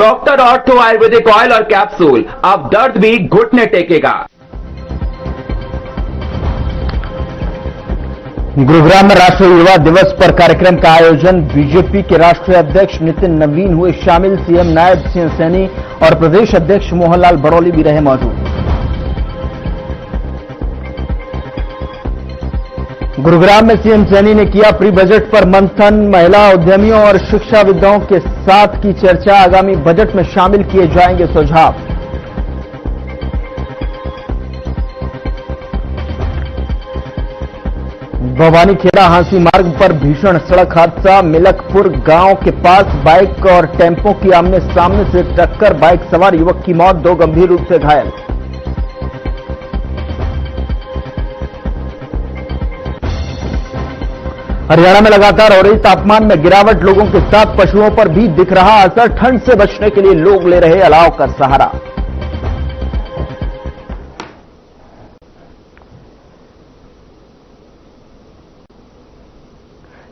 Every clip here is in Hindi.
डॉक्टर ऑर्थो आयुर्वेदिक ऑयल और कैप्सूल, अब दर्द भी घुटने टेकेगा। गुरुग्राम में राष्ट्रीय युवा दिवस पर कार्यक्रम का आयोजन। बीजेपी के राष्ट्रीय अध्यक्ष नितिन नवीन हुए शामिल। सीएम नायब सिंह सैनी और प्रदेश अध्यक्ष मोहनलाल बरौली भी रहे मौजूद। गुरुग्राम में सीएम सैनी ने किया प्री बजट पर मंथन। महिला उद्यमियों और शिक्षाविदों के साथ की चर्चा। आगामी बजट में शामिल किए जाएंगे सुझाव। भवानीखेड़ा हांसी मार्ग पर भीषण सड़क हादसा। मिलकपुर गांव के पास बाइक और टेम्पो की आमने सामने से टक्कर। बाइक सवार युवक की मौत, 2 गंभीर रूप से घायल। हरियाणा में लगातार हो रही तापमान में गिरावट। लोगों के साथ पशुओं पर भी दिख रहा असर। ठंड से बचने के लिए लोग ले रहे अलाव का सहारा।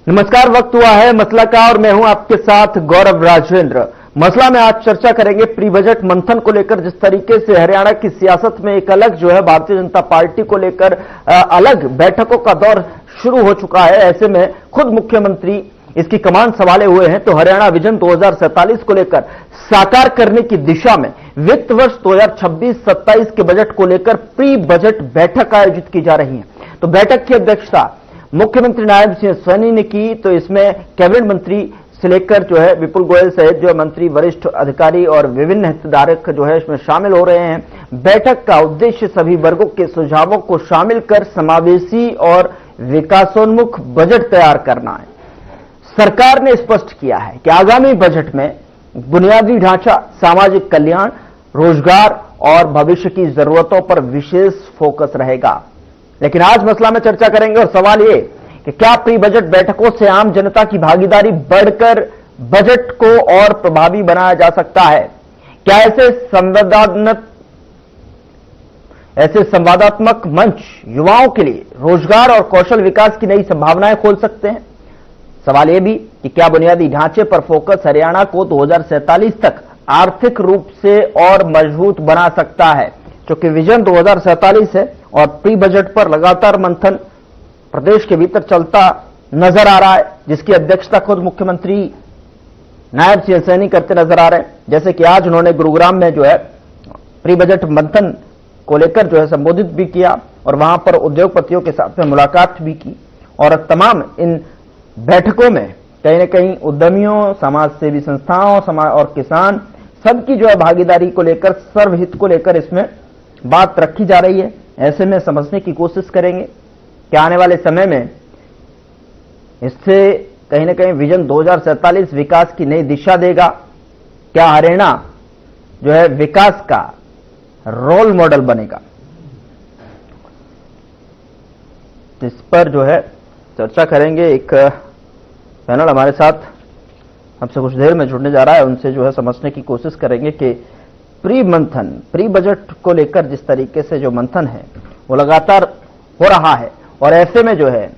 नमस्कार, वक्त हुआ है मसला का और मैं हूं आपके साथ गौरव राजेंद्र। मसला में आज चर्चा करेंगे प्री बजट मंथन को लेकर। जिस तरीके से हरियाणा की सियासत में एक अलग जो है भारतीय जनता पार्टी को लेकर अलग बैठकों का दौर शुरू हो चुका है, ऐसे में खुद मुख्यमंत्री इसकी कमान संभाले हुए हैं। तो हरियाणा विजन 2047 को लेकर साकार करने की दिशा में वित्त वर्ष 2026-27 के बजट को लेकर प्री बजट बैठक आयोजित की जा रही है। तो बैठक की अध्यक्षता मुख्यमंत्री नायब सिंह सैनी ने की। तो इसमें कैबिनेट मंत्री से लेकर जो है विपुल गोयल सहित जो मंत्री, वरिष्ठ अधिकारी और विभिन्न हितधारक जो है इसमें शामिल हो रहे हैं। बैठक का उद्देश्य सभी वर्गों के सुझावों को शामिल कर समावेशी और विकासोन्मुख बजट तैयार करना है। सरकार ने स्पष्ट किया है कि आगामी बजट में बुनियादी ढांचा, सामाजिक कल्याण, रोजगार और भविष्य की जरूरतों पर विशेष फोकस रहेगा। लेकिन आज मसला में चर्चा करेंगे और सवाल ये कि क्या प्री बजट बैठकों से आम जनता की भागीदारी बढ़कर बजट को और प्रभावी बनाया जा सकता है? क्या ऐसे संवादात्मक मंच युवाओं के लिए रोजगार और कौशल विकास की नई संभावनाएं खोल सकते हैं? सवाल यह भी कि क्या बुनियादी ढांचे पर फोकस हरियाणा को 2047 तक आर्थिक रूप से और मजबूत बना सकता है? क्योंकि विजन 2047 है और प्री बजट पर लगातार मंथन प्रदेश के भीतर चलता नजर आ रहा है, जिसकी अध्यक्षता खुद मुख्यमंत्री नायब सिंह सैनी करते नजर आ रहे हैं। जैसे कि आज उन्होंने गुरुग्राम में जो है प्री बजट मंथन को लेकर जो है संबोधित भी किया और वहां पर उद्योगपतियों के साथ में मुलाकात भी की। और तमाम इन बैठकों में कहीं न कहीं उद्यमियों, समाज सेवी संस्थाओं, समाज और किसान सबकी जो है भागीदारी को लेकर, सर्वहित को लेकर इसमें बात रखी जा रही है। ऐसे में समझने की कोशिश करेंगे कि आने वाले समय में इससे कहीं ना कहीं विजन 2047 विकास की नई दिशा देगा। क्या हरियाणा जो है विकास का रोल मॉडल बनेगा? इस पर जो है चर्चा करेंगे। एक पैनल हमारे साथ हमसे कुछ देर में जुड़ने जा रहा है, उनसे जो है समझने की कोशिश करेंगे कि प्री बजट को लेकर जिस तरीके से जो मंथन है वो लगातार हो रहा है और ऐसे में जो है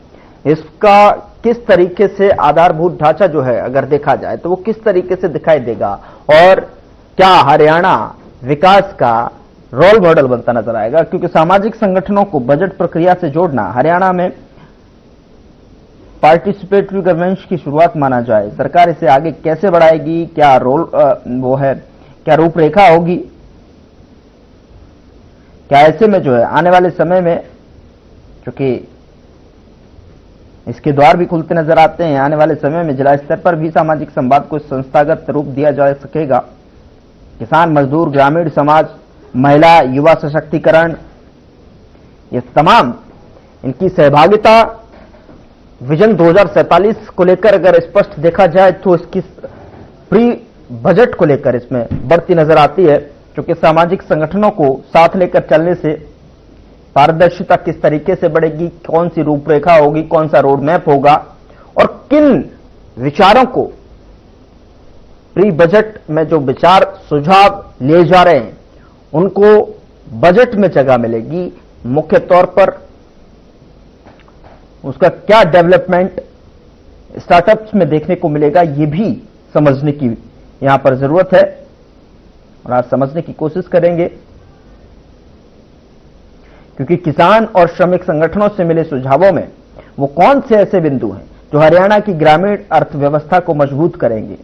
इसका किस तरीके से आधारभूत ढांचा जो है अगर देखा जाए तो वो किस तरीके से दिखाई देगा और क्या हरियाणा विकास का रोल मॉडल बनता नजर आएगा? क्योंकि सामाजिक संगठनों को बजट प्रक्रिया से जोड़ना हरियाणा में पार्टिसिपेटरी गवर्नेंस की शुरुआत माना जाए। सरकार इसे आगे कैसे बढ़ाएगी? क्या रोल क्या रूपरेखा होगी? क्या ऐसे में जो है आने वाले समय में, क्योंकि इसके द्वार भी खुलते नजर आते हैं, आने वाले समय में जिला स्तर पर भी सामाजिक संवाद को संस्थागत रूप दिया जा सकेगा। किसान, मजदूर, ग्रामीण समाज, महिला, युवा सशक्तिकरण, ये तमाम इनकी सहभागिता विजन 2047 को लेकर अगर स्पष्ट देखा जाए तो इसकी प्री बजट को लेकर इसमें बढ़ती नजर आती है। क्योंकि सामाजिक संगठनों को साथ लेकर चलने से पारदर्शिता किस तरीके से बढ़ेगी, कौन सी रूपरेखा होगी, कौन सा रोड मैप होगा और किन विचारों को प्री बजट में जो विचार सुझाव लिए जा रहे हैं उनको बजट में जगह मिलेगी। मुख्य तौर पर उसका क्या डेवलपमेंट स्टार्टअप्स में देखने को मिलेगा, ये भी समझने की यहां पर जरूरत है। और आज समझने की कोशिश करेंगे, क्योंकि किसान और श्रमिक संगठनों से मिले सुझावों में वो कौन से ऐसे बिंदु हैं जो हरियाणा की ग्रामीण अर्थव्यवस्था को मजबूत करेंगे।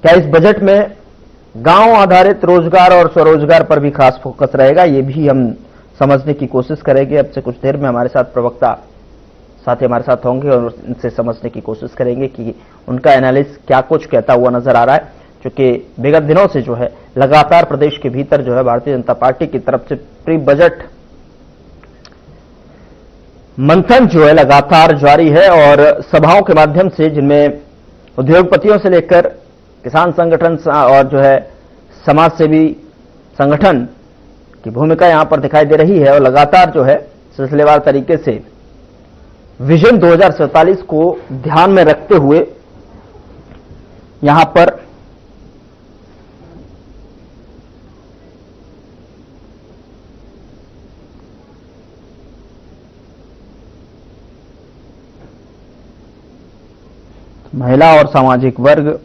क्या इस बजट में गांव आधारित रोजगार और स्वरोजगार पर भी खास फोकस रहेगा, ये भी हम समझने की कोशिश करेंगे। अब से कुछ देर में हमारे साथ प्रवक्ता साथी हमारे साथ होंगे और इनसे समझने की कोशिश करेंगे कि उनका एनालिसिस क्या कुछ कहता हुआ नजर आ रहा है, क्योंकि विगत दिनों से जो है लगातार प्रदेश के भीतर जो है भारतीय जनता पार्टी की तरफ से प्री बजट मंथन जो है लगातार जारी है और सभाओं के माध्यम से, जिनमें उद्योगपतियों से लेकर किसान संगठन और जो है समाज सेवी संगठन की भूमिका यहां पर दिखाई दे रही है और लगातार जो है सिलसिलेवार तरीके से विजन 2047 को ध्यान में रखते हुए यहां पर महिला और सामाजिक वर्ग,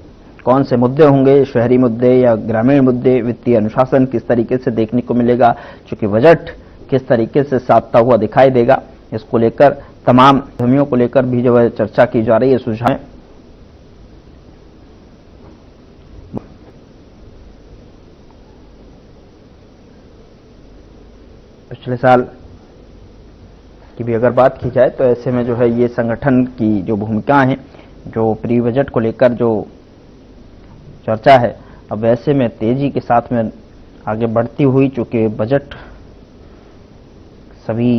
कौन से मुद्दे होंगे, शहरी मुद्दे या ग्रामीण मुद्दे, वित्तीय अनुशासन किस तरीके से देखने को मिलेगा, चूंकि बजट किस तरीके से साधता हुआ दिखाई देगा, इसको लेकर तमाम उद्यमियों को लेकर भी जो है चर्चा की जा रही है। सुझाव पिछले साल की भी अगर बात की जाए तो ऐसे में जो है ये संगठन की जो भूमिकाएं हैं, जो प्री बजट को लेकर जो चर्चा है, अब ऐसे में तेजी के साथ में आगे बढ़ती हुई, चूंकि बजट सभी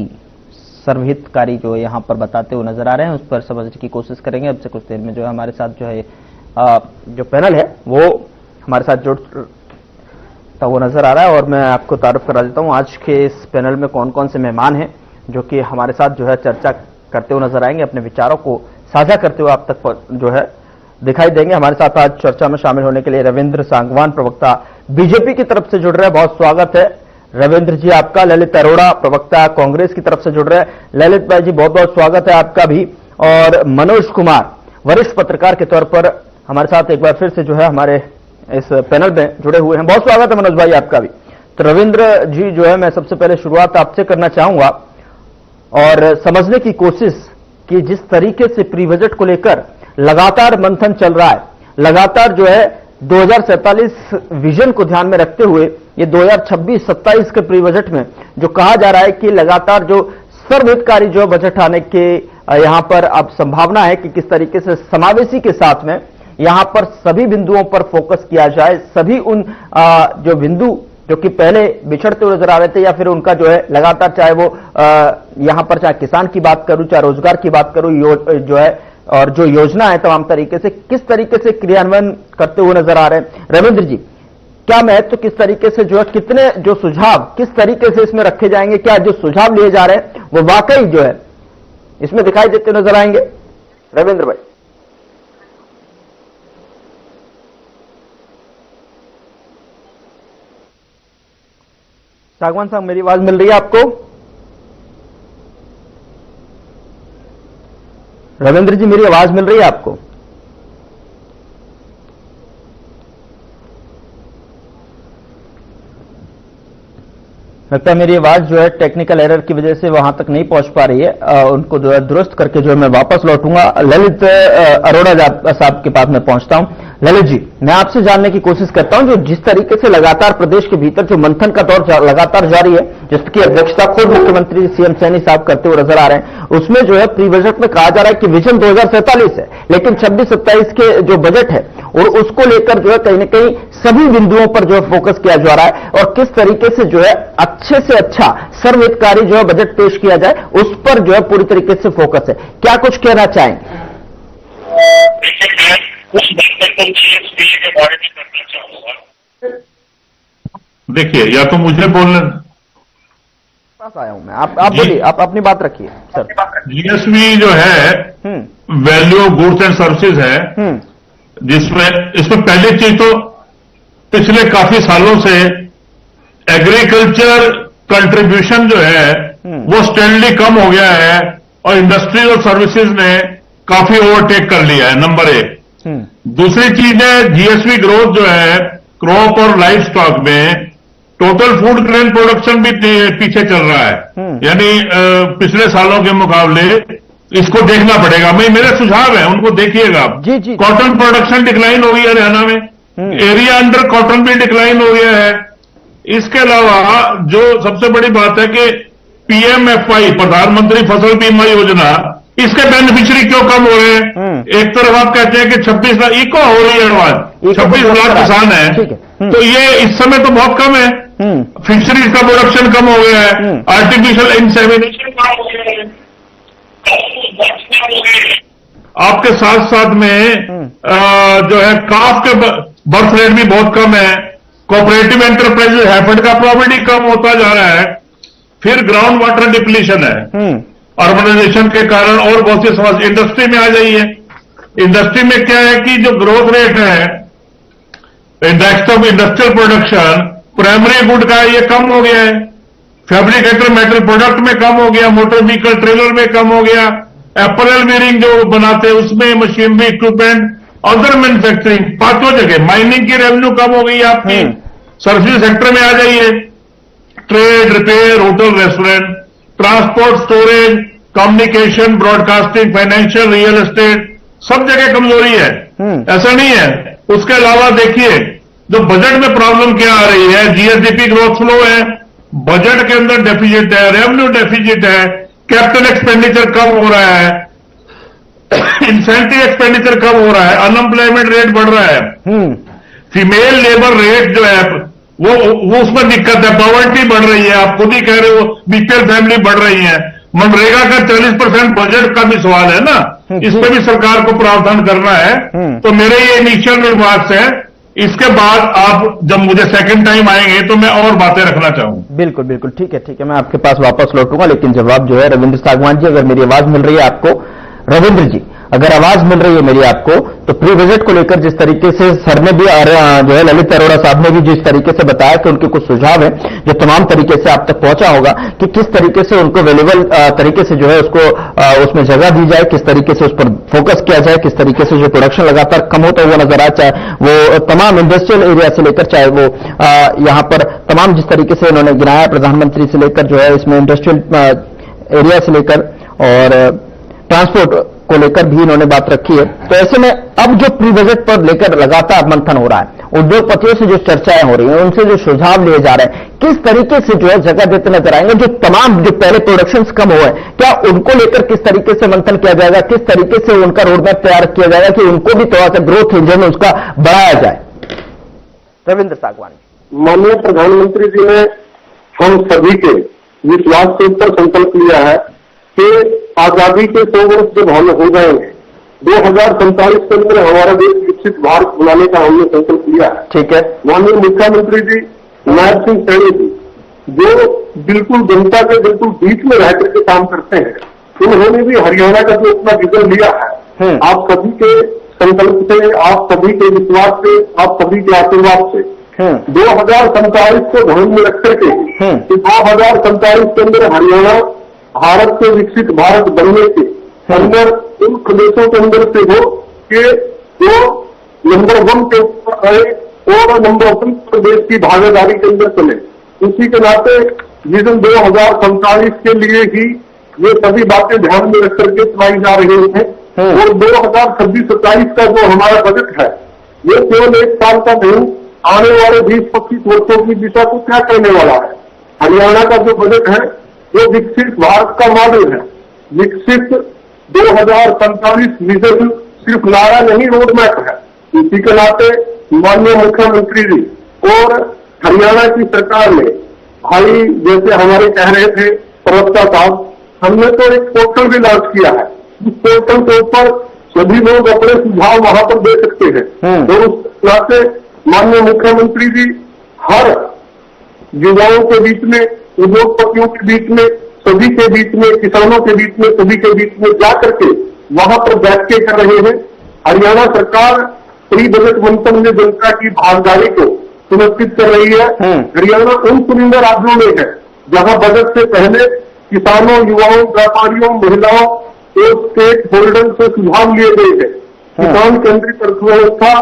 सर्वहितकारी जो यहां पर बताते हुए नजर आ रहे हैं, उस पर समझने की कोशिश करेंगे। अब से कुछ देर में जो है हमारे साथ जो है जो पैनल है वो हमारे साथ जुड़ता हुआ नजर आ रहा है और मैं आपको तारुफ करा देता हूं आज के इस पैनल में कौन कौन से मेहमान हैं जो कि हमारे साथ जो है चर्चा करते हुए नजर आएंगे, अपने विचारों को साझा करते हुए आप तक जो है दिखाई देंगे। हमारे साथ आज चर्चा में शामिल होने के लिए रविंद्र सांगवान, प्रवक्ता बीजेपी की तरफ से जुड़ रहे हैं, बहुत स्वागत है रविंद्र जी आपका। ललित अरोड़ा, प्रवक्ता कांग्रेस की तरफ से जुड़ रहे हैं, ललित भाई जी बहुत बहुत स्वागत है आपका भी। और मनोज कुमार, वरिष्ठ पत्रकार के तौर पर हमारे साथ एक बार फिर से जो है हमारे इस पैनल में जुड़े हुए हैं, बहुत स्वागत है मनोज भाई आपका भी। तो रविंद्र जी जो है मैं सबसे पहले शुरुआत आपसे करना चाहूंगा और समझने की कोशिश कि जिस तरीके से प्री बजट को लेकर लगातार मंथन चल रहा है, लगातार जो है 2047 विजन को ध्यान में रखते हुए ये 2026-27 के प्री बजट में जो कहा जा रहा है कि लगातार जो सर्वहितकारी जो बजट आने के यहां पर अब संभावना है कि किस तरीके से समावेशी के साथ में यहां पर सभी बिंदुओं पर फोकस किया जाए, सभी उन जो बिंदु जो कि पहले बिछड़ते हुए नजर आ रहे थे या फिर उनका जो है लगातार, चाहे वो यहां पर चाहे किसान की बात करूं, चाहे रोजगार की बात करूं, जो है और जो योजना है तमाम तरीके से किस तरीके से क्रियान्वयन करते हुए नजर आ रहे हैं। रविंद्र जी, क्या महत्व किस तरीके से जो है, कितने जो सुझाव किस तरीके से इसमें रखे जाएंगे, क्या जो सुझाव लिए जा रहे हैं वो वाकई जो है इसमें दिखाई देते नजर आएंगे? रविंद्र भाई। सागवान साहब, मेरी आवाज मिल रही है आपको? रविंद्र जी, मेरी आवाज मिल रही है आपको? लगता है मेरी आवाज जो है टेक्निकल एरर की वजह से वहां तक नहीं पहुंच पा रही है, उनको जो है दुरुस्त करके जो है मैं वापस लौटूंगा। ललित अरोड़ा साहब के पास मैं पहुंचता हूं। ललित जी, मैं आपसे जानने की कोशिश करता हूं, जो जिस तरीके से लगातार प्रदेश के भीतर जो मंथन का दौर लगातार जारी है, जिसकी अध्यक्षता खुद मुख्यमंत्री सीएम सैनी साहब करते हुए नजर आ रहे हैं, उसमें जो है प्री बजट में कहा जा रहा है कि विजन 2047 है, लेकिन 26-27 के जो बजट है और उसको लेकर जो है कहीं न कहीं सभी बिंदुओं पर जो है फोकस किया जा रहा है और किस तरीके से जो है अच्छे से अच्छा सर्वहितकारी जो है बजट पेश किया जाए, उस पर जो है पूरी तरीके से फोकस है। क्या कुछ कहना चाहेंगे? देखिए, या तो मुझे बोलने पास आया हूं मैं, आप बोलिए, आप अपनी बात रखिए सर। जीएसबी जो है वैल्यू गुड्स एंड सर्विसेज है, जिसमें इसमें पहली चीज तो पिछले काफी सालों से एग्रीकल्चर कंट्रीब्यूशन जो है वो स्टैंडली कम हो गया है और इंडस्ट्री और सर्विसेज ने काफी ओवरटेक कर लिया है, नंबर 1। दूसरी चीज है जीएसपी ग्रोथ जो है क्रॉप और लाइफ स्टॉक में टोटल फूड ग्रेन प्रोडक्शन भी पीछे चल रहा है, यानी पिछले सालों के मुकाबले इसको देखना पड़ेगा। मेरे सुझाव है उनको देखिएगा। जी जी। कॉटन प्रोडक्शन डिक्लाइन हो गई है हरियाणा में, एरिया अंडर कॉटन भी डिक्लाइन हो गया है। इसके अलावा जो सबसे बड़ी बात है कि पीएमएफआई प्रधानमंत्री फसल बीमा योजना, इसके बेनिफिशियरी क्यों कम हो रहे हैं? एक तरफ आप कहते हैं कि 26 लाख इको हो रही है एडवांस, 26 लाख किसान है, तो ये इस समय तो बहुत कम है। फिशरीज का प्रोडक्शन कम हो गया है, आर्टिफिशियल इंसेमिनेशन कम हो गया है। आपके साथ साथ में जो है काफ के बर्थ रेट भी बहुत कम है। कोऑपरेटिव एंटरप्राइजेज हैफेड का प्रॉफिट ही कम होता जा रहा है। फिर ग्राउंड वाटर डिप्लीशन है अर्बनाइजेशन के कारण, और बहुत सी समस्या। इंडस्ट्री में आ जाइए, इंडस्ट्री में क्या है कि जो ग्रोथ रेट है index of industrial production primary good का ये कम हो गया है, फैब्रिकेटर मेटल प्रोडक्ट में कम हो गया, मोटर व्हीकल ट्रेलर में कम हो गया, एपरल वेयरिंग जो बनाते हैं उसमें, मशीनरी इक्विपमेंट, अदर मैन्युफैक्चरिंग, पांचों जगह। माइनिंग की रेवेन्यू कम हो गई आपकी। सर्विस सेक्टर में आ जाइए, trade, repair, hotel, restaurant, transport, storage, communication, broadcasting, financial, real estate, सब जगह कमजोरी है। ऐसा नहीं है। उसके अलावा देखिए जो बजट में प्रॉब्लम क्या आ रही है, जीएसडीपी ग्रोथ स्लो है, बजट के अंदर डेफिसिट है, रेवेन्यू डेफिसिट है, कैपिटल एक्सपेंडिचर कम हो रहा है, इंसेंटिव एक्सपेंडिचर कम हो रहा है, अनएम्प्लॉयमेंट रेट बढ़ रहा है, फीमेल लेबर रेट जो है वो उसमें दिक्कत है, पॉवर्टी बढ़ रही है, आप खुद ही कह रहे हो, बीपीएल फैमिली बढ़ रही है, मनरेगा का 40% बजट का भी सवाल है ना, इस पर भी सरकार को प्रावधान करना है। तो मेरे ये इनिशियल रिमार्क्स है। इसके बाद आप जब मुझे सेकंड टाइम आएंगे तो मैं और बातें रखना चाहूंगा। बिल्कुल बिल्कुल, ठीक है, मैं आपके पास वापस लौटूंगा, लेकिन जवाब जो है रविंद्र सागवान जी, अगर मेरी आवाज मिल रही है आपको, रविंद्र जी अगर आवाज मिल रही है मेरी आपको, तो प्री बजट को लेकर जिस तरीके से सर ने भी जो है ललित अरोड़ा साहब ने भी जिस तरीके से बताया कि उनके कुछ सुझाव है जो तमाम तरीके से आप तक पहुंचा होगा कि किस तरीके से उनको अवेलेबल तरीके से जो है उसको उसमें जगह दी जाए, किस तरीके से उस पर फोकस किया जाए, किस तरीके से जो प्रोडक्शन लगातार कम होता हुआ नजर आए, चाहे वो तमाम इंडस्ट्रियल एरिया से लेकर, चाहे वो यहां पर तमाम जिस तरीके से उन्होंने गिनाया प्रधानमंत्री से लेकर जो है इसमें इंडस्ट्रियल एरिया से लेकर और ट्रांसपोर्ट को लेकर भी इन्होंने बात रखी है। तो ऐसे में अब जो प्री बजट पर लेकर लगातार मंथन हो रहा है, उद्योगपतियों से जो चर्चाएं हो रही हैं, उनसे जो सुझाव लिए जा रहे हैं, किस तरीके से जो है जगह देते नजर आएंगे, जो तमाम जो पहले प्रोडक्शंस कम हुए हैं, क्या उनको लेकर किस तरीके से मंथन किया जाएगा, किस तरीके से उनका रोडमैप तैयार किया जाएगा कि उनको भी थोड़ा सा ग्रोथ इंजन उसका बढ़ाया जाए? रविंद्र सागवानी। माननीय प्रधानमंत्री जी ने हम सभी के विश्वास के ऊपर संकल्प लिया है कि आजादी के 100 वर्ष जब हम हो जाएंगे, 2047 के अंदर हमारा देश विकसित भारत बनाने का हमने संकल्प लिया है। ठीक है। माननीय मुख्यमंत्री जी नायब सिंह सैनी जी, जो बिल्कुल जनता के बिल्कुल बीच में रह करके काम करते हैं, उन्होंने भी हरियाणा का जो अपना विजन लिया है, आप सभी के संकल्प से, आप सभी के विश्वास से, आप सभी के आशीर्वाद से 2047 को ध्यान में रख करके 2047 के अंदर हरियाणा भारत के विकसित भारत बनने के अंदर उन प्रदेशों के अंदर से हो कि जो नंबर 1 के ऊपर आए और नंबर 1 प्रदेश की भागीदारी के अंदर चले। उसी के नाते विजन 2047 के लिए ही ये सभी बातें ध्यान में रख करके चलाई जा रही हैं। और 2026-27 का जो हमारा बजट है, ये केवल एक साल का नहीं, आने वाले 20-25 वर्षों की दिशा को क्या करने वाला है। हरियाणा का जो बजट है वो विकसित भारत का मॉडल है। विकसित 2047 विजन सिर्फ नारा नहीं, रोड मैप है। इसी के नाते माननीय मुख्यमंत्री जी और हरियाणा की सरकार ने, भाई जैसे हमारे कह रहे थे प्रवक्ता साहब, हमने तो एक पोर्टल भी लॉन्च किया है। उस पोर्टल के ऊपर सभी लोग अपने सुझाव वहां पर दे सकते हैं। और उस नाते माननीय मुख्यमंत्री जी हर युवाओं के बीच में, उद्योगपतियों के बीच में, सभी के बीच में, किसानों के बीच में, सभी के बीच में जा करके वहां पर बैठ के कर रहे हैं। हरियाणा सरकार प्री बजट मंथन में जनता की भागीदारी को सुनिश्चित कर रही है। हरियाणा उन चुनिंदा राज्यों में है जहां बजट से पहले किसानों, युवाओं, व्यापारियों, महिलाओं और स्टेक होल्डर से सुझाव लिए गए हैं किसान केंद्रित अर्थव्यवस्था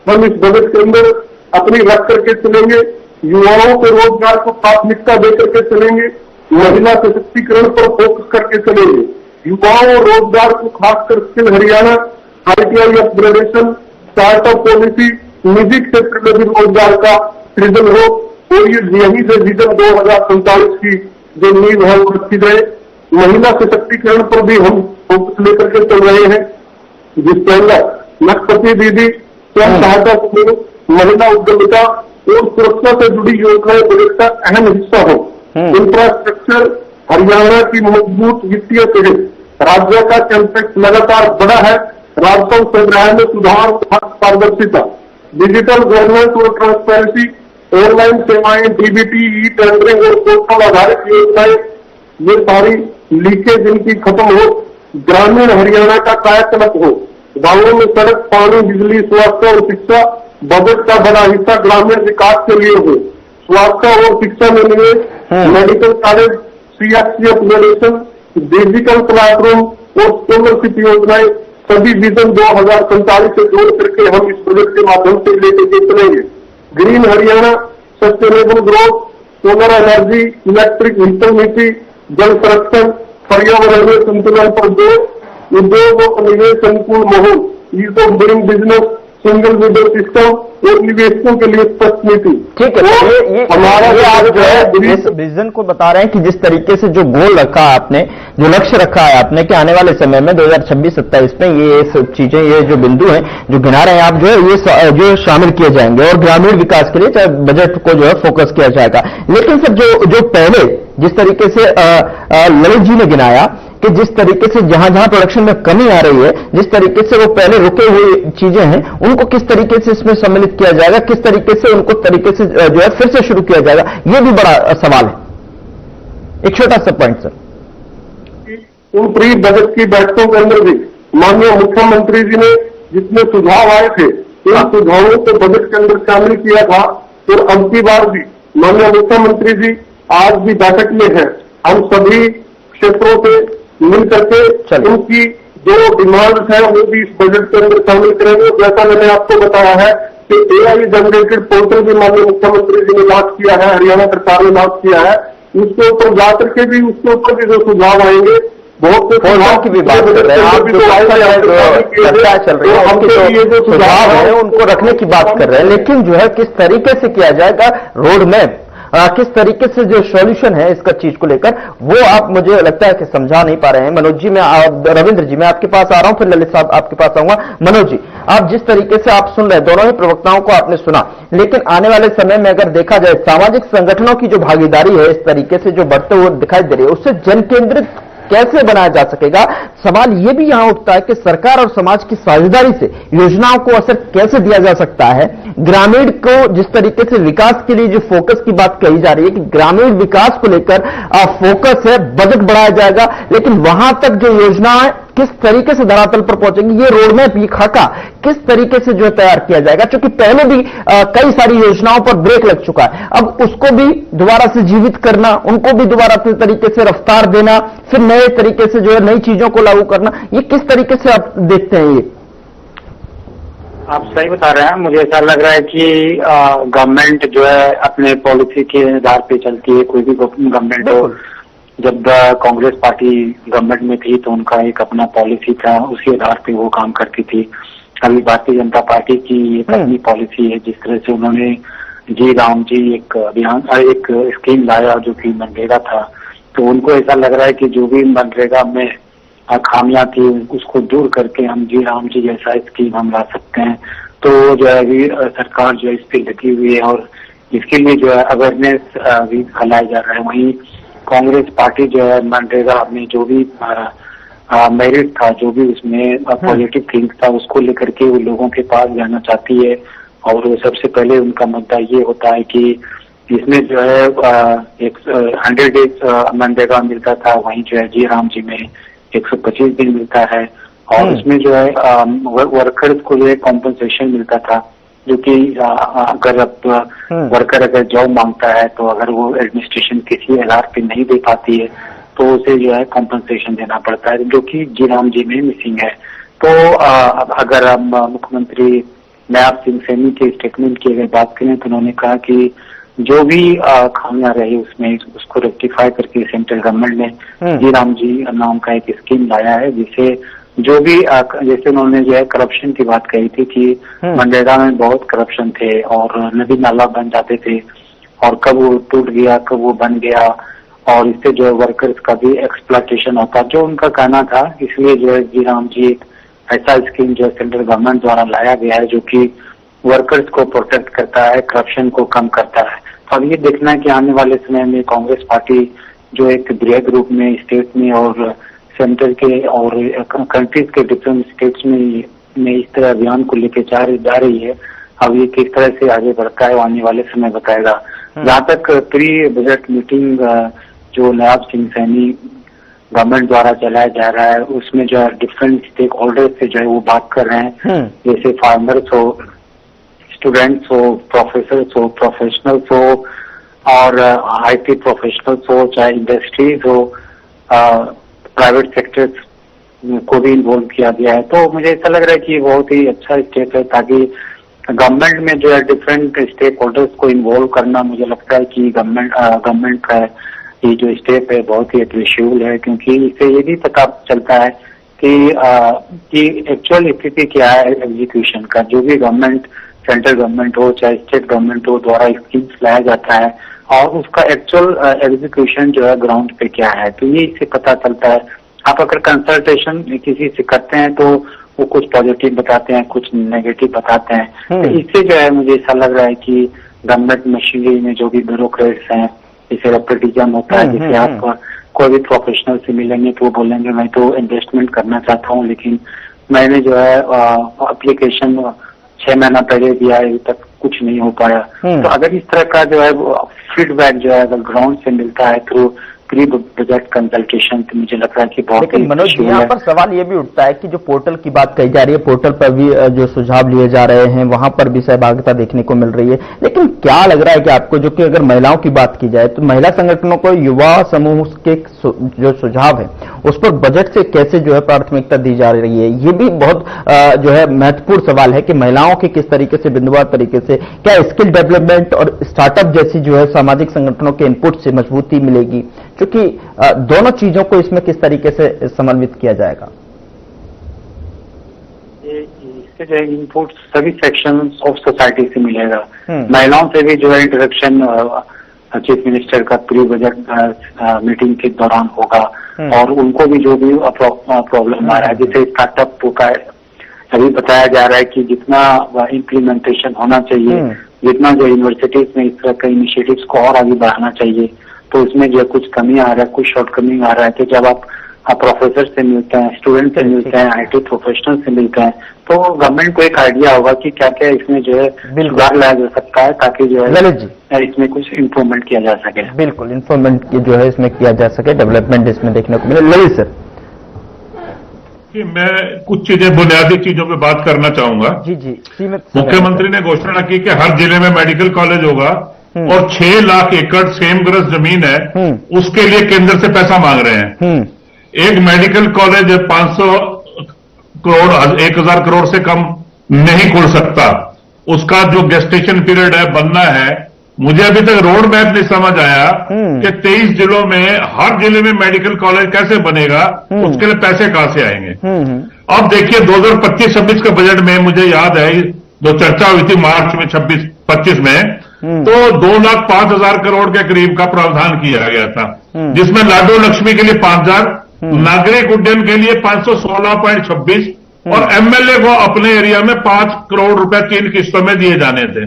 हम इस बजट के अंदर अपनी रख करके चलेंगे। युवाओं के रोजगार को प्राथमिकता देकर के चलेंगे। महिला सशक्तिकरण पर फोकस करके चलेंगे। युवाओं और रोजगार को खासकर skill Haryana, ITI upgradation, startup policy, निजी क्षेत्र में भी रोजगार का सृजन हो और ये यहीं से विजन 2047 की जो नींव है वो रखी जाए। महिला सशक्तिकरण पर भी हम फोकस लेकर के चल रहे हैं, जिसके अंदर लखपति दीदी, स्वयं सहायता समूह, महिला उद्यमिता और सुरक्षा से जुड़ी योजनाएं बजट का अहम हिस्सा हो। इंफ्रास्ट्रक्चर, हरियाणा की मजबूत वित्तीय पीढ़ी, राज्य का कैपेक्स लगातार बढ़ा है। राजस्व संग्रह में सुधार और पारदर्शिता, डिजिटल गवर्नेंस और ट्रांसपेरेंसी, ऑनलाइन सेवाएं, DBT, ई टेंडरिंग और पोर्टल आधारित योजनाएं, ये सारी लीकेज इनकी खत्म हो। ग्रामीण हरियाणा का कायाकल्प हो। गांवों में सड़क, पानी, बिजली, स्वास्थ्य और शिक्षा, बजट का बड़ा हिस्सा ग्रामीण विकास के लिए हो। स्वास्थ्य और शिक्षा में निवेश, medical college, CHC upgradation, digital classroom और स्कॉलरशिप योजनाएं सभी विजन 2047 से जोड़ करके हम इस प्रोजेक्ट के माध्यम से लेकर चलेंगे। Green Haryana, sustainable growth, solar energy, electric vehicle नीति, जल संरक्षण, पर्यावरणीय संतुलन पर जोर, उद्योग और निवेश अनुकूल माहौल, ease of doing business, single window system और निवेशकों के लिए स्पष्ट नीति। ठीक है, ये हमारा आप जो है इस विजन को बता रहे हैं कि जिस तरीके से जो गोल रखा है आपने, जो लक्ष्य रखा है आपने कि आने वाले समय में 2026-27 में ये सब चीजें, ये जो बिंदु हैं जो गिना रहे हैं आप, जो है ये जो शामिल किए जाएंगे और ग्रामीण विकास के लिए चाहे बजट को जो है फोकस किया जाएगा। लेकिन सर जो पहले जिस तरीके से ललित जी ने गिनाया कि जिस तरीके से जहां जहां प्रोडक्शन में कमी आ रही है, जिस तरीके से वो पहले रुके हुए चीजें हैं उनको किस तरीके से इसमें सम्मिलित किया जाएगा, किस तरीके से उनको तरीके से जो है फिर से शुरू किया जाएगा, ये भी बड़ा सवाल है। एक छोटा सा पॉइंट सर। उन प्री बजट की बैठकों के अंदर भी माननीय मुख्यमंत्री जी ने जितने सुझाव आए थे उन सुझावों को बजट के अंदर शामिल किया था और अब की बार भी माननीय मुख्यमंत्री जी आज भी बैठक में है। हम सभी क्षेत्रों से मिल करके उनकी जो डिमांड है वो भी इस बजट के अंदर शामिल करेंगे। जैसा मैंने आपको बताया है कि AI जनरेटेड पोर्टल भी माननीय मुख्यमंत्री जी ने लॉन्च किया है, हरियाणा सरकार ने लॉन्च किया है। उसके ऊपर जाकर के भी उसके ऊपर भी जो सुझाव आएंगे, बहुत से सुझाव की भी बात कर रहे हैं आप, जो चर्चा चल रही है उनके ये जो सुझाव है उनको रखने की बात कर रहे हैं। लेकिन जो है किस तरीके से किया जाएगा रोड मैप, किस तरीके से जो सॉल्यूशन है इसका चीज को लेकर, वो आप मुझे लगता है कि समझा नहीं पा रहे हैं। मनोज जी, मैं रविंद्र जी मैं आपके पास आ रहा हूं, फिर ललित साहब आपके पास आऊंगा। मनोज जी, आप जिस तरीके से आप सुन रहे हैं, दोनों ही प्रवक्ताओं को आपने सुना, लेकिन आने वाले समय में अगर देखा जाए सामाजिक संगठनों की जो भागीदारी है इस तरीके से जो बढ़ते हुए दिखाई दे रही है, उससे जन केंद्रित कैसे बनाया जा सकेगा? सवाल यह भी यहां उठता है कि सरकार और समाज की साझेदारी से योजनाओं को असर कैसे दिया जा सकता है? ग्रामीण को जिस तरीके से विकास के लिए जो फोकस की बात कही जा रही है कि ग्रामीण विकास को लेकर फोकस है, बजट बढ़ाया जाएगा, लेकिन वहां तक जो योजनाएं किस तरीके से धरातल पर पहुंचेंगी, ये रोडमैप, ये खाका किस तरीके से जो है तैयार किया जाएगा? क्योंकि पहले भी कई सारी योजनाओं पर ब्रेक लग चुका है, अब उसको भी दोबारा से जीवित करना, उनको भी दोबारा से तरीके से रफ्तार देना, फिर नए तरीके से जो है नई चीजों को लागू करना, ये किस तरीके से आप देखते हैं? ये आप सही बता रहे हैं। मुझे ऐसा लग रहा है कि गवर्नमेंट जो है अपने पॉलिसी के आधार पे चलती है, कोई भी गवर्नमेंट हो। जब कांग्रेस पार्टी गवर्नमेंट में थी तो उनका एक अपना पॉलिसी था, उसी आधार पे वो काम करती थी। अभी भारतीय जनता पार्टी की एक अपनी पॉलिसी है, जिस तरह से उन्होंने जी राम जी एक अभियान, एक स्कीम लाया जो कि मनरेगा था, तो उनको ऐसा लग रहा है कि जो भी मनरेगा में खामियां थी उसको दूर करके हम जी राम जी जैसा स्कीम हम ला सकते हैं। तो जो है अभी सरकार जो है इस पे लगी हुई है और इसके लिए जो है अवेयरनेस भी फैलाया जा रहा है। वहीं कांग्रेस पार्टी जो है मनरेगा में जो भी मेरिट था, जो भी उसमें पॉजिटिव थिंग था, उसको लेकर के वो लोगों के पास जाना चाहती है। और सबसे पहले उनका मुद्दा ये होता है कि इसमें जो है 100 डेज मनरेगा मिलता था, वहीं जो है जी राम जी में 125 दिन मिलता है। और उसमें जो है वर्कर्स को जो है कॉम्पनसेशन मिलता था, जो कि अगर अब वर्कर अगर जॉब मांगता है तो अगर वो एडमिनिस्ट्रेशन किसी आधार पे नहीं दे पाती है तो उसे जो है कॉम्पनसेशन देना पड़ता है, जो कि जी राम जी में मिसिंग है। तो अब अगर हम मुख्यमंत्री नायब सिंह सैनी के स्टेटमेंट की अगर बात करें तो उन्होंने कहा कि जो भी खामियां रही उसमें उसको रेक्टिफाई करके सेंट्रल गवर्नमेंट ने जी राम जी नाम का एक स्कीम लाया है, जिसे जो भी जैसे उन्होंने जो है करप्शन की बात कही थी कि मनरेगा में बहुत करप्शन थे और नदी नाला बन जाते थे और कब वो टूट गया कब वो बन गया और इससे जो है वर्कर्स का भी एक्सप्लॉयटेशन होता, जो उनका कहना था। इसलिए जो है जी राम जी एक ऐसा स्कीम जो है सेंट्रल गवर्नमेंट द्वारा लाया गया है जो कि वर्कर्स को प्रोटेक्ट करता है, करप्शन को कम करता है। तो अब ये देखना है कि आने वाले समय में कांग्रेस पार्टी जो एक बृहद रूप में स्टेट में और सेंटर के और कंट्रीज के डिफरेंट स्टेट्स में इस तरह अभियान को लेकर जा रही है, अब ये किस तरह से आगे बढ़ता है वो आने वाले समय बताएगा। जहाँ तक प्री बजट मीटिंग जो नायब सिंह सैनी गवर्नमेंट द्वारा चलाया जा रहा है उसमें जो है डिफरेंट स्टेक होल्डर्स से जो है वो बात कर रहे हैं, जैसे फार्मर्स हो, स्टूडेंट्स हो, प्रोफेसर्स हो, प्रोफेशनल्स हो और आईटी प्रोफेशनल्स हो, चाहे इंडस्ट्रीज हो, प्राइवेट सेक्टर्स को भी इन्वॉल्व किया गया है। तो मुझे ऐसा लग रहा है कि ये बहुत ही अच्छा स्टेप है ताकि गवर्नमेंट में जो है डिफरेंट स्टेक होल्डर्स को इन्वॉल्व करना, मुझे लगता है कि गवर्नमेंट का ये जो स्टेप है बहुत ही अप्रिशिएबल है, क्योंकि इससे ये भी पता चलता है कि एक्चुअल स्थिति क्या है एग्जीक्यूशन का। जो भी गवर्नमेंट, सेंट्रल गवर्नमेंट हो चाहे स्टेट गवर्नमेंट हो द्वारा स्कीम्स लाया जाता है और उसका एक्चुअल एग्जीक्यूशन जो है ग्राउंड पे क्या है, तो ये इससे पता चलता है। आप अगर कंसल्टेशन किसी से करते हैं तो वो कुछ पॉजिटिव बताते हैं, कुछ नेगेटिव बताते हैं, तो इससे जो है मुझे ऐसा लग रहा है कि गवर्नमेंट मशीनरी में जो भी ब्यूरोक्रेट्स हैं, जैसे रेप्रेटिज्म होता है, जैसे आप कोई भी प्रोफेशनल से मिलेंगे तो वो बोलेंगे मैं तो इन्वेस्टमेंट करना चाहता हूँ लेकिन मैंने जो है एप्लीकेशन 6 महीना पहले दिया है, अभी तक कुछ नहीं हो पाया। तो अगर इस तरह का जो है फीडबैक जो है अगर ग्राउंड से मिलता है थ्रू प्री बजट कंसल्टेशन, तो मुझे लगता है कि बहुत। लेकिन मनोज जी यहाँ पर सवाल ये भी उठता है कि जो पोर्टल की बात कही जा रही है, पोर्टल पर भी जो सुझाव लिए जा रहे हैं वहां पर भी सहभागिता देखने को मिल रही है, लेकिन क्या लग रहा है कि आपको, जो कि अगर महिलाओं की बात की जाए तो महिला संगठनों को युवा समूह के जो सुझाव है उस पर बजट से कैसे जो है प्राथमिकता दी जा रही है, ये भी बहुत जो है महत्वपूर्ण सवाल है कि महिलाओं की किस तरीके से बिंदुवार तरीके से क्या स्किल डेवलपमेंट और स्टार्टअप जैसी जो है सामाजिक संगठनों के इनपुट से मजबूती मिलेगी, क्योंकि दोनों चीजों को इसमें किस तरीके से समन्वित किया जाएगा। इससे जो है इनपुट सभी सेक्शन ऑफ सोसाइटी से मिलेगा। महिलाओं से भी जो है इंटरेक्शन चीफ मिनिस्टर का प्री बजट मीटिंग के दौरान होगा और उनको भी जो भी प्रॉब्लम आ रहा है, जैसे स्टार्टअप का अभी बताया जा रहा है कि जितना इम्प्लीमेंटेशन होना चाहिए, जितना जो यूनिवर्सिटीज में इस तरह के इनिशिएटिव्स को और आगे बढ़ाना चाहिए, तो उसमें जो कुछ कमी आ रहा है, कुछ शॉर्टकमिंग आ रहा है। तो जब आप प्रोफेसर से मिलते हैं, स्टूडेंट से मिलते हैं, आईटी प्रोफेशनल से मिलते हैं, तो गवर्नमेंट को एक आइडिया होगा कि क्या क्या इसमें जो है सुधार लाया जा सकता है ताकि जो है इसमें कुछ इम्प्रूवमेंट किया जा सके। बिल्कुल, इम्प्रूवमेंट जो है इसमें किया जा सके, डेवलपमेंट इसमें देखने को मिले। ललित सर, मैं कुछ चीजें, बुनियादी चीजों पे बात करना चाहूंगा। जी जी, सीमित। मुख्यमंत्री ने घोषणा की कि हर जिले में मेडिकल कॉलेज होगा और 6 लाख एकड़ सेम ग्रस्त जमीन है, उसके लिए केंद्र से पैसा मांग रहे हैं। एक मेडिकल कॉलेज 500 करोड़ 1000 करोड़ से कम नहीं खुल सकता, उसका जो गेस्टेशन पीरियड है बनना है। मुझे अभी तक रोड मैप नहीं समझ आया कि 23 जिलों में हर जिले में मेडिकल कॉलेज कैसे बनेगा, उसके लिए पैसे कहां से आएंगे। अब देखिए 2025-26 के बजट में मुझे याद है जो चर्चा हुई थी मार्च में 26-25 में, तो 2,05,000 करोड़ के करीब का प्रावधान किया गया था, जिसमें लाडो लक्ष्मी के लिए 5,000, नागरिक उड्डयन के लिए 516.26 और एमएलए को अपने एरिया में 5 करोड़ रुपए 3 किस्तों में दिए जाने थे।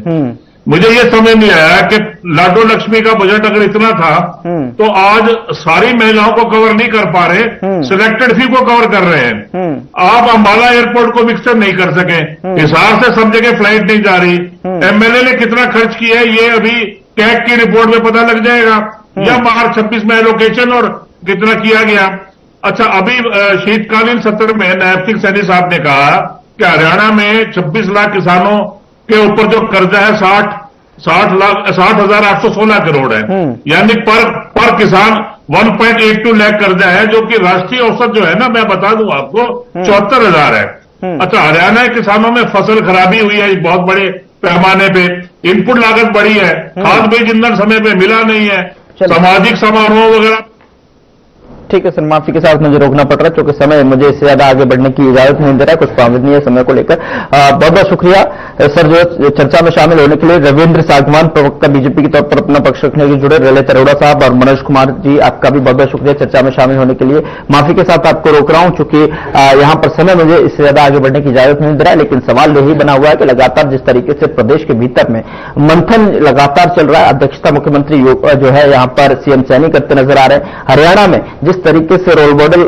मुझे ये समझ नहीं आया कि लाडो लक्ष्मी का बजट अगर इतना था तो आज सारी महिलाओं को कवर नहीं कर पा रहे, सिलेक्टेड फी को कवर कर रहे हैं। आप अंबाला एयरपोर्ट को विकसित नहीं कर सके, हिसार से सब जगह फ्लाइट नहीं जा रही। एमएलए ने कितना खर्च किया है ये अभी कैग की रिपोर्ट में पता लग जाएगा, या मार्च 26 में एलोकेशन और कितना किया गया। अच्छा, अभी शीतकालीन सत्र में नायब सिंह सैनी साहब ने कहा कि हरियाणा में 26 लाख किसानों के ऊपर जो कर्जा है 60,816 करोड़ है, यानी पर किसान 1.82 लाख कर्जा है, जो कि राष्ट्रीय औसत जो है ना, मैं बता दूं आपको 74,000 है। अच्छा, हरियाणा के किसानों में फसल खराबी हुई है बहुत बड़े पैमाने पे, इनपुट लागत बढ़ी है, खाद बीज ईंधन समय पे मिला नहीं है, सामाजिक समारोह वगैरह। ठीक है सर, माफी के साथ मुझे रोकना पड़ रहा है क्योंकि समय मुझे इससे ज्यादा आगे बढ़ने की इजाजत नहीं दे रहा है, कुछ पाबंदी है समय को लेकर। बहुत बहुत शुक्रिया सर जो चर्चा में शामिल होने के लिए। रविंद्र सागवान, प्रवक्ता बीजेपी की तौर पर अपना पक्ष रखने के लिए जुड़े, ललित अरोड़ा साहब और मनोज कुमार जी, आपका भी बहुत बहुत शुक्रिया चर्चा में शामिल होने के लिए। माफी के साथ आपको रोक रहा हूं चूंकि यहां पर समय मुझे इससे ज्यादा आगे बढ़ने की इजाजत नहीं दे रहा है, लेकिन सवाल यही बना हुआ है कि लगातार जिस तरीके से प्रदेश के भीतर में मंथन लगातार चल रहा है, अध्यक्षता मुख्यमंत्री जो है यहां पर सीएम सैनी करते नजर आ रहे हैं। हरियाणा में जिस तरीके से रोल मॉडल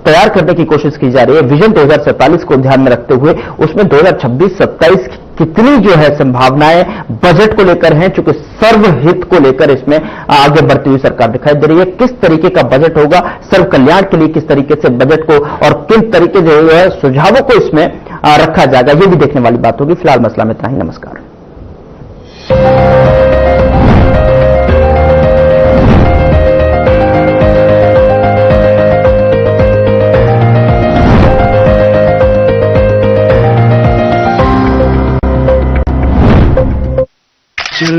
तैयार करने की कोशिश की जा रही है विजन 2047 को ध्यान में रखते हुए, उसमें 2026-27 कितनी जो है संभावनाएं बजट को लेकर हैं, चूंकि सर्वहित को लेकर इसमें आगे बढ़ती हुई सरकार दिखाई दे रही है। किस तरीके का बजट होगा, सर्व कल्याण के लिए किस तरीके से बजट को और किन तरीके जो है सुझावों को इसमें रखा जाएगा, ये भी देखने वाली बात होगी। फिलहाल मसला में इतना ही। नमस्कार।